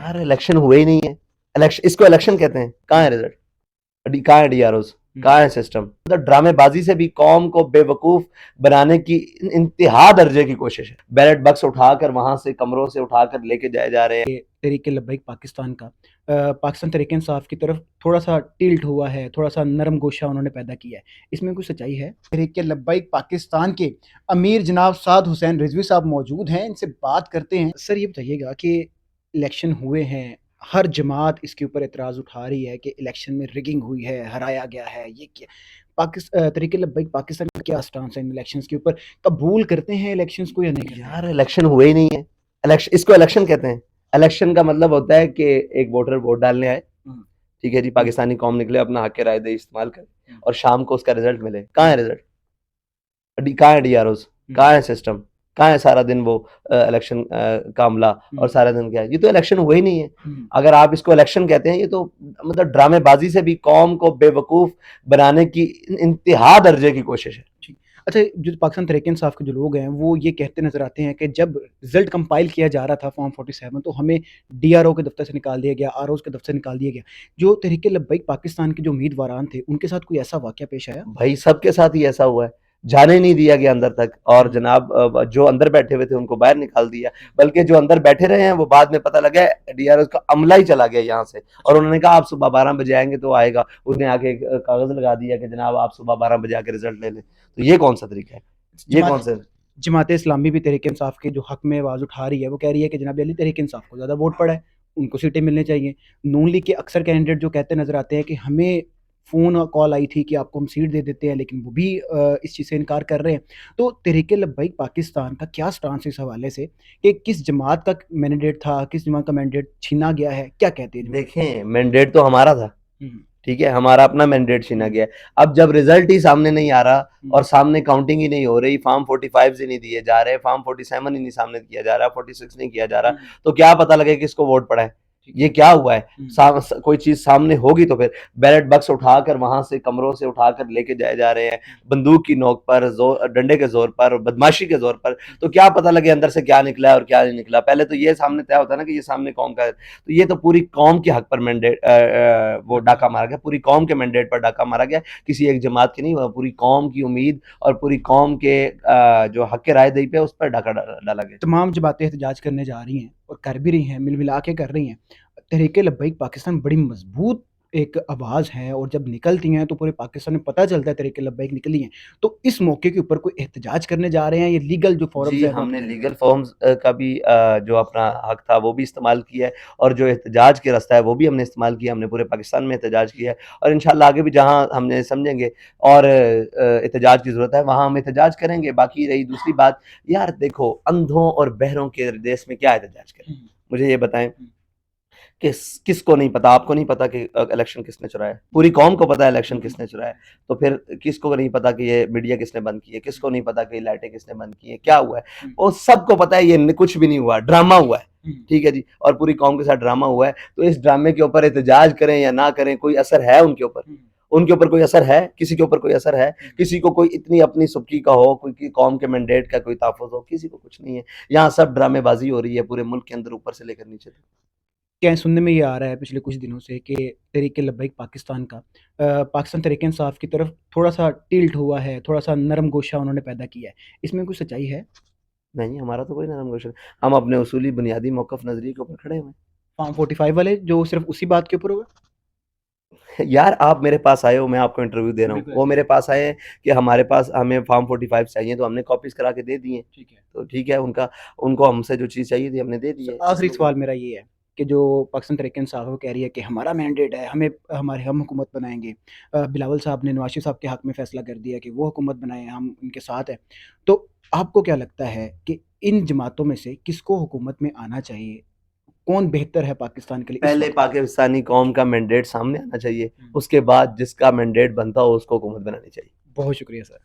यार इलेक्शन हुए ही नहीं है। इलेक्शन, इसको इलेक्शन कहते हैं? कहाँ है रिजल्ट? कहाँ है डीआरओज? कहाँ है सिस्टम? मतलब ड्रामेबाजी से भी कौम को बेवकूफ बनाने की इंतहा दर्जे की कोशिश है। बैलेट बक्स उठाकर वहां से कमरों से उठाकर लेके जाए जा रहे हैं। तरीके लब्बैक पाकिस्तान का पाकिस्तान तरीके इंसाफ की तरफ थोड़ा सा टिल्ट हुआ है, थोड़ा सा नरम गोशा उन्होंने पैदा किया है। इसमें कुछ सच्चाई है? तरीके लब्बैक पाकिस्तान के अमीर जनाब साद हुसैन रिजवी साहब मौजूद हैं, इनसे बात करते हैं। सर ये बताइएगा कि इलेक्शन हुए हैं, हर जमात इसके ऊपर एतराज़ उठा रही है कि इलेक्शन में रिगिंग हुई है, हराया गया है, ये क्या तरीके लब्बैक पाकिस्तान का क्या स्टांस है इन इलेक्शंस के ऊपर? कबूल करते हैं इलेक्शंस को या नहीं करते? यार इलेक्शन हुए ही नहीं है। इलेक्शन, इसको इलेक्शन कहते हैं? इलेक्शन का मतलब होता है कि एक वोटर वोट डालने आए, ठीक है जी, पाकिस्तानी कौम निकले, अपना हक राय दे इस्तेमाल करे और शाम को उसका रिजल्ट मिले। कहाँ है रिजल्ट? कहाँ है डीआरओज? कहाँ है सिस्टम? कहाँ है सारा दिन वो इलेक्शन का अमला और सारा दिन क्या है? ये तो इलेक्शन हुए ही नहीं है। अगर आप इसको इलेक्शन कहते हैं, ये तो मतलब ड्रामेबाजी से भी कौम को बेवकूफ बनाने की इंतहा दर्जे की कोशिश है। अच्छा, जो पाकिस्तान तहरीक-ए-इंसाफ के जो लोग हैं, वो ये कहते नज़र आते हैं कि जब रिज़ल्ट कंपाइल किया जा रहा था फॉर्म 47 तो हमें डीआरओ के दफ़्तर से निकाल दिया गया, आरओज़ के दफ़्तर से निकाल दिया गया। जो तहरीक लब्बैक पाकिस्तान के जो उम्मीदवारान थे, उनके साथ कोई ऐसा वाक़या पेश आया? भाई सबके साथ ही ऐसा हुआ है। जाने नहीं दिया गया अंदर तक और जनाब जो अंदर बैठे हुए थे उनको बाहर निकाल दिया। बल्कि जो अंदर बैठे रहे हैं वो बाद में पता लगा डीआरएस का अमला ही चला गया यहाँ से और उन्होंने कहा आप सुबह 12 बजे आएंगे तो आएगा। उसने आके एक कागज लगा दिया कि जनाब आप सुबह 12 बजे आके रिजल्ट ले लें। तो ये कौन सा तरीका है? ये कौन सा? जमात इस्लामी भी तहरीक इंसाफ के जो हक में आवाज़ उठा रही है, वो कह रही है कि जनाब अली तहरीक इंसाफ को ज़्यादा वोट पड़ा है, उनको सीटें मिलनी चाहिए। नून लीग के अक्सर कैंडिडेट जो कहते नज़र आते हैं कि हमें फ़ोन कॉल आई थी कि आपको हम सीट दे देते हैं, लेकिन वो भी इस चीज़ से इनकार कर रहे हैं। तो तहरीक लब्बैक पाकिस्तान का क्या स्टांस है इस हवाले से कि किस जमात का मैंडेट था, किस जमात का मैंडेट छीना गया है? क्या कहते हैं जमात? देखें, मैंडेट तो हमारा था, हुँ, ठीक है, हमारा अपना मैंडेट छीना गया है। अब जब रिजल्ट ही सामने नहीं आ रहा और सामने काउंटिंग ही नहीं हो रही, फॉर्म 45 ही नहीं दिए जा रहे, फॉर्म 47 ही नहीं सामने किया जा रहा, 46 नहीं किया जा रहा, तो क्या पता लगे किसको वोट पड़ा है? ये क्या हुआ है? कोई चीज सामने होगी तो फिर बैलेट बक्स उठाकर वहां से कमरों से उठाकर लेके जाए जा रहे हैं, बंदूक की नोक पर, जोर डंडे के जोर पर, बदमाशी के जोर पर। तो क्या पता लगे अंदर से क्या निकला है और क्या नहीं निकला? पहले तो ये सामने तय होता है ना कि ये सामने कौम का है। तो ये तो पूरी कौम के हक पर मैंडेट वो डाका मारा गया, पूरी कौम के मैंडेट पर डाका मारा गया, किसी एक जमात की नहीं, पूरी कौम की उम्मीद और पूरी कौम के जो हक राय दही पे उस पर डाका डाला गया। तमाम जमातें एहतजाज करने जा रही हैं और कर भी रही हैं, मिल-मिला के कर रही हैं। तहरीक लब्बैक पाकिस्तान बड़ी मज़बूत एक आवाज़ है और जब निकलती हैं तो पूरे पाकिस्तान में पता चलता है तहरीक लब्बैक निकली हैं। तो इस मौके के ऊपर कोई एहतजाज करने जा रहे हैं, ये लीगल जो फ़ोरम्स जी, हैं वो हमने अपना रहे हैं? लीगल फॉर्म्स का भी जो अपना हक था वो भी इस्तेमाल किया है और जो एहतजाज के रास्ता है वो भी हमने इस्तेमाल किया। हमने पूरे पाकिस्तान में एहतजाज किया है और इंशाल्लाह आगे भी जहाँ हमने समझेंगे और एहतजाज की ज़रूरत है वहाँ हम एहतजाज करेंगे। बाकी रही दूसरी बात, यार देखो अंधों और बहरों के देश में क्या एहतजाज करें? मुझे ये बताएँ। किसको नहीं पता? आपको नहीं पता कि इलेक्शन किसने चुराया है? पूरी कौम को पता है इलेक्शन किसने चुराया है। तो फिर किसको नहीं पता कि ये मीडिया किसने बंद की है? किसको नहीं पता कि लाइटें किसने बंद की है? क्या हुआ है? वो सबको पता है, ये कुछ भी नहीं हुआ, ड्रामा हुआ है। ठीक है जी, और पूरी कौम के साथ ड्रामा हुआ है। तो इस ड्रामे के ऊपर एहतजाज करें या ना करें, कोई असर है उनके ऊपर? उनके ऊपर कोई असर है? किसी के ऊपर कोई असर है? किसी को कोई इतनी अपनी सुबकी का हो, कोई कौम के मैंडेट का कोई तहफ़्फ़ुज़ हो? किसी को कुछ नहीं है। यहाँ सब ड्रामेबाज़ी हो रही है पूरे मुल्क के अंदर ऊपर से लेकर नीचे तक। क्या सुनने में ये आ रहा है पिछले कुछ दिनों से कि तहरीक लब्बैक पाकिस्तान का पाकिस्तान तहरीक इंसाफ की तरफ थोड़ा सा टिल्ट हुआ है, थोड़ा सा नरम गोशा उन्होंने पैदा किया है। इसमें कुछ सच्चाई है? नहीं, हमारा तो कोई नरम क्वेश्चन। हम अपने उसूली बुनियादी मौक़िफ़ नज़रिए के ऊपर खड़े हुए फॉर्म 45 वाले जो सिर्फ़ उसी बात के ऊपर हुआ? हैं। यार आप मेरे पास आए हो, मैं आपको इंटरव्यू दे रहा हूँ। वो मेरे पास आए हैं कि हमारे पास हमें फ़ॉर्म 45 चाहिए, तो हमने कॉपीज़ करा के दे दिए हैं। ठीक है। तो ठीक है, उनका उनको हमसे जो चीज़ चाहिए थी हमने दे दी है। आखिरी इसमें सवाल मेरा ये है कि जो पाकिस्तान तहरीक इंसाफ है वो कह रही है कि हमारा मैंडेट है, हम हुकूमत बनाएँगे। बिलावल साहब ने नवाज़ शरीफ साहब के हक़ में फ़ैसला कर दिया कि वो हुकूमत बनाएँ, हम उनके साथ हैं। तो आपको क्या लगता है कि इन जमातों में से किसको हुकूमत में आना चाहिए? कौन बेहतर है पाकिस्तान के लिए इस पहले वक़्त? पाकिस्तानी कौम का मैंडेट सामने आना चाहिए, उसके बाद जिसका मैंडेट बनता हो उसको हुकूमत बनानी चाहिए। बहुत शुक्रिया सर।